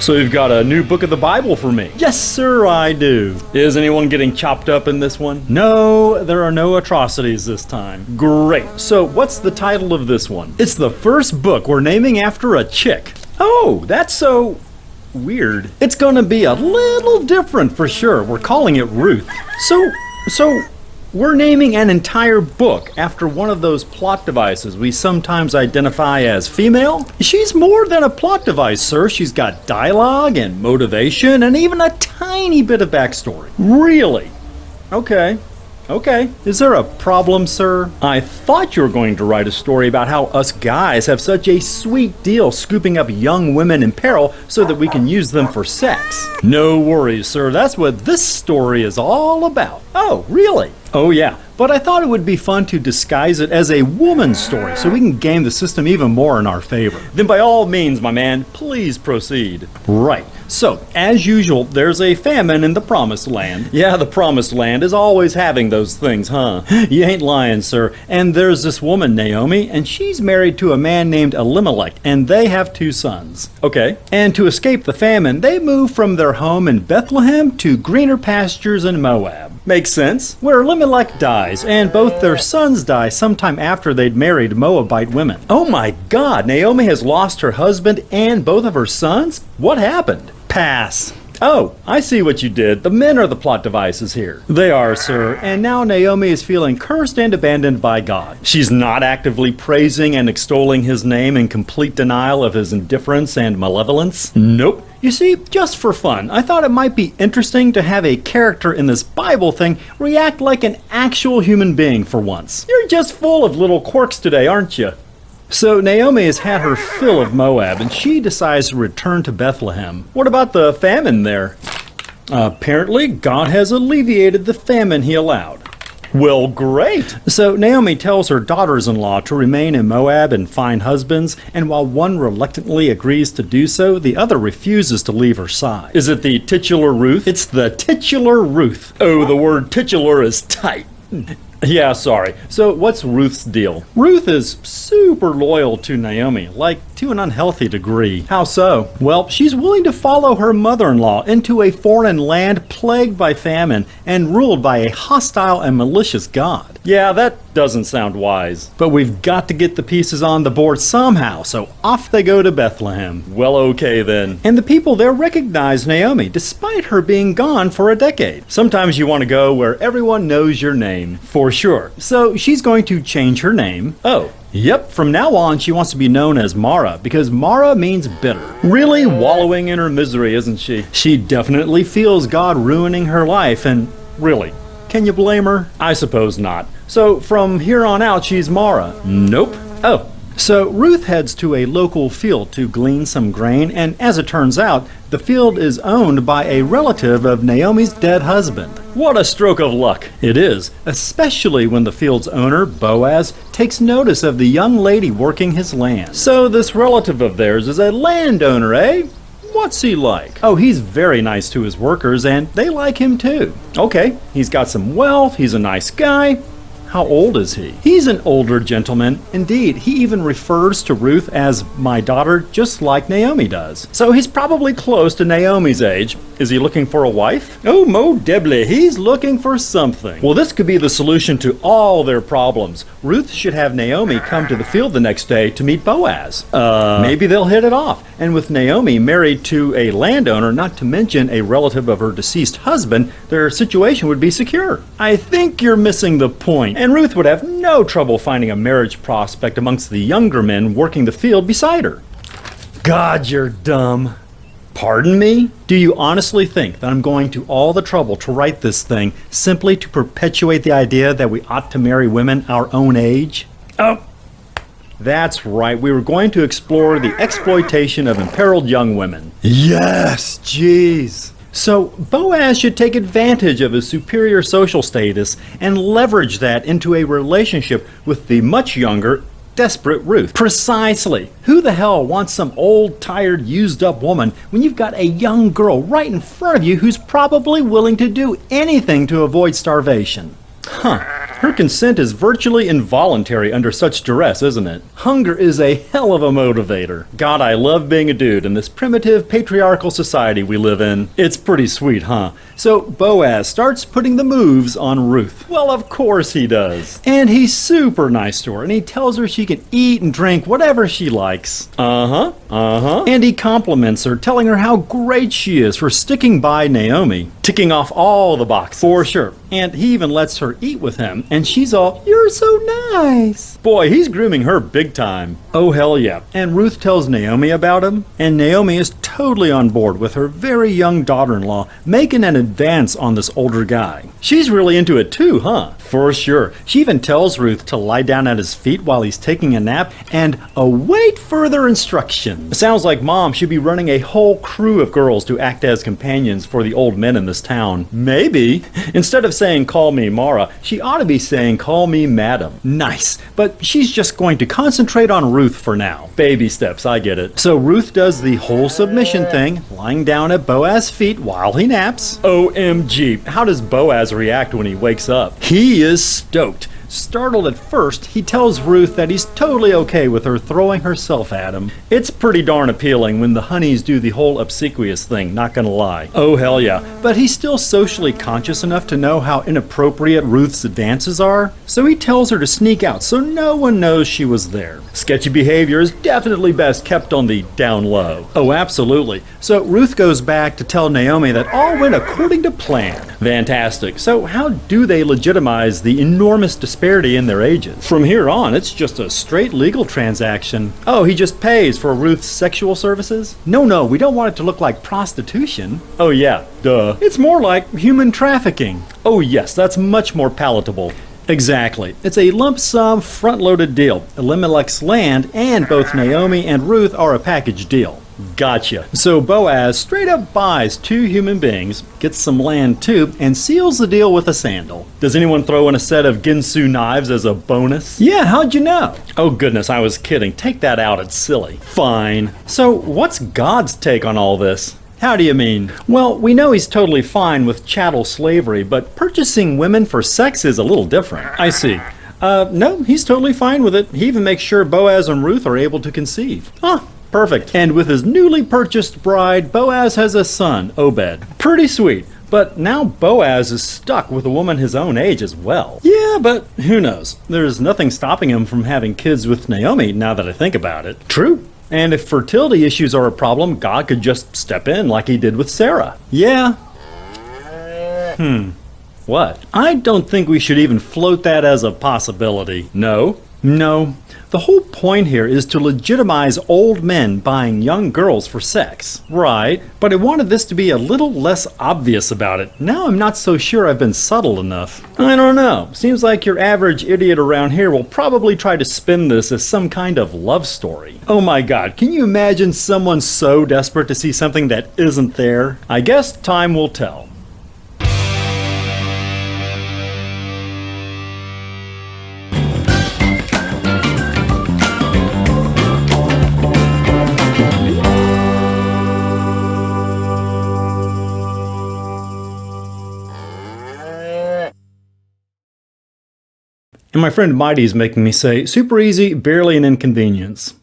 So you've got a new book of the Bible for me? Yes, sir, I do. Is anyone getting chopped up in this one? No, there are no atrocities this time. Great. So what's the title of this one? It's the first book we're naming after a chick. Oh, that's so weird. It's gonna be a little different for sure. We're calling it Ruth. So we're naming an entire book after one of those plot devices we sometimes identify as female? She's more than a plot device, sir. She's got dialogue and motivation and even a tiny bit of backstory. Really? Okay. Is there a problem, sir? I thought you were going to write a story about how us guys have such a sweet deal scooping up young women in peril so that we can use them for sex. No worries, sir. That's what this story is all about. Oh, really? Oh, yeah. But I thought it would be fun to disguise it as a woman's story so we can game the system even more in our favor. Then by all means, my man, please proceed. Right. So, as usual, there's a famine in the Promised Land. Yeah, the Promised Land is always having those things, huh? You ain't lying, sir. And there's this woman, Naomi, and she's married to a man named Elimelech, and they have 2 sons. Okay. And to escape the famine, they move from their home in Bethlehem to greener pastures in Moab. Makes sense. Where Elimelech dies, and both their sons die sometime after they'd married Moabite women. Oh my God, Naomi has lost her husband and both of her sons? What happened? Pass. Oh, I see what you did. The men are the plot devices here. They are, sir, and now Naomi is feeling cursed and abandoned by God. She's not actively praising and extolling his name in complete denial of his indifference and malevolence? Nope. You see, just for fun, I thought it might be interesting to have a character in this Bible thing react like an actual human being for once. You're just full of little quirks today, aren't you? So Naomi has had her fill of Moab, and she decides to return to Bethlehem. What about the famine there? Apparently, God has alleviated the famine he allowed. Well, great. So Naomi tells her daughters-in-law to remain in Moab and find husbands, and while one reluctantly agrees to do so, the other refuses to leave her side. Is it the titular Ruth? It's the titular Ruth. Oh, the word titular is tight. Yeah, sorry. So what's Ruth's deal? Ruth is super loyal to Naomi, like to an unhealthy degree. How so? Well, she's willing to follow her mother-in-law into a foreign land plagued by famine and ruled by a hostile and malicious God. Yeah, that doesn't sound wise. But we've got to get the pieces on the board somehow, so off they go to Bethlehem. Well, okay then. And the people there recognize Naomi, despite her being gone for a decade. Sometimes you want to go where everyone knows your name. For sure. So she's going to change her name. Oh. Yep, from now on she wants to be known as Mara, because Mara means bitter. Really wallowing in her misery, isn't she? She definitely feels God ruining her life, and really, can you blame her? I suppose not. So from here on out, she's Mara? Nope. Oh. So Ruth heads to a local field to glean some grain, and as it turns out, the field is owned by a relative of Naomi's dead husband. What a stroke of luck. It is, especially when the field's owner, Boaz, takes notice of the young lady working his land. So this relative of theirs is a landowner, eh? What's he like? Oh, he's very nice to his workers, and they like him too. Okay, he's got some wealth, he's a nice guy. How old is he? He's an older gentleman. Indeed, he even refers to Ruth as my daughter, just like Naomi does. So he's probably close to Naomi's age. Is he looking for a wife? Oh, Mo Debley, he's looking for something. Well, this could be the solution to all their problems. Ruth should have Naomi come to the field the next day to meet Boaz. Maybe they'll hit it off. And with Naomi married to a landowner, not to mention a relative of her deceased husband, their situation would be secure. I think you're missing the point. And Ruth would have no trouble finding a marriage prospect amongst the younger men working the field beside her. God, you're dumb. Pardon me? Do you honestly think that I'm going to all the trouble to write this thing simply to perpetuate the idea that we ought to marry women our own age? Oh, that's right. We were going to explore the exploitation of imperiled young women. Yes, jeez. So Boaz should take advantage of his superior social status and leverage that into a relationship with the much younger, desperate Ruth. Precisely. Who the hell wants some old, tired, used-up woman when you've got a young girl right in front of you who's probably willing to do anything to avoid starvation? Huh. Her consent is virtually involuntary under such duress, isn't it? Hunger is a hell of a motivator. God, I love being a dude in this primitive patriarchal society we live in. It's pretty sweet, huh? So Boaz starts putting the moves on Ruth. Well, of course he does. And he's super nice to her, and he tells her she can eat and drink whatever she likes. And he compliments her, telling her how great she is for sticking by Naomi, ticking off all the boxes. For sure. And he even lets her eat with him, and she's all, "You're so nice." Boy, he's grooming her big time. Oh, hell yeah. And Ruth tells Naomi about him, and Naomi is totally on board with her very young daughter-in-law making an advance on this older guy. She's really into it too, huh? For sure. She even tells Ruth to lie down at his feet while he's taking a nap and await further instruction. It sounds like Mom should be running a whole crew of girls to act as companions for the old men in this town. Maybe. Instead of saying, "Call me Mara," she ought to be saying, "Call me Madam." Nice. But she's just going to concentrate on Ruth for now. Baby steps, I get it. So Ruth does the whole submission thing, lying down at Boaz's feet while he naps. OMG. How does Boaz react when he wakes up? He is stoked. Startled at first, he tells Ruth that he's totally okay with her throwing herself at him. It's pretty darn appealing when the honeys do the whole obsequious thing, not gonna lie. Oh hell yeah. But he's still socially conscious enough to know how inappropriate Ruth's advances are, so he tells her to sneak out so no one knows she was there. Sketchy behavior is definitely best kept on the down low. Oh, absolutely. So Ruth goes back to tell Naomi that all went according to plan. Fantastic. So how do they legitimize the enormous disparity in their ages? From here on, it's just a straight legal transaction. Oh, he just pays for Ruth's sexual services? No, we don't want it to look like prostitution. Oh yeah, duh. It's more like human trafficking. Oh yes, that's much more palatable. Exactly. It's a lump sum, front-loaded deal. Elimelech's land and both Naomi and Ruth are a package deal. Gotcha. So Boaz straight up buys 2 human beings, gets some land too, and seals the deal with a sandal. Does anyone throw in a set of Ginsu knives as a bonus? Yeah, how'd you know? Oh goodness, I was kidding. Take that out, it's silly. Fine. So what's God's take on all this? How do you mean? Well, we know he's totally fine with chattel slavery, but purchasing women for sex is a little different. I see. No, he's totally fine with it. He even makes sure Boaz and Ruth are able to conceive. Huh. Perfect. And with his newly purchased bride, Boaz has a son, Obed. Pretty sweet. But now Boaz is stuck with a woman his own age as well. Yeah, but who knows? There's nothing stopping him from having kids with Naomi, now that I think about it. True. And if fertility issues are a problem, God could just step in like he did with Sarah. Yeah. What? I don't think we should even float that as a possibility. No. The whole point here is to legitimize old men buying young girls for sex. Right, but I wanted this to be a little less obvious about it. Now I'm not so sure I've been subtle enough. I don't know. Seems like your average idiot around here will probably try to spin this as some kind of love story. Oh my god, can you imagine someone so desperate to see something that isn't there? I guess time will tell. And my friend Mighty's making me say, super easy, barely an inconvenience.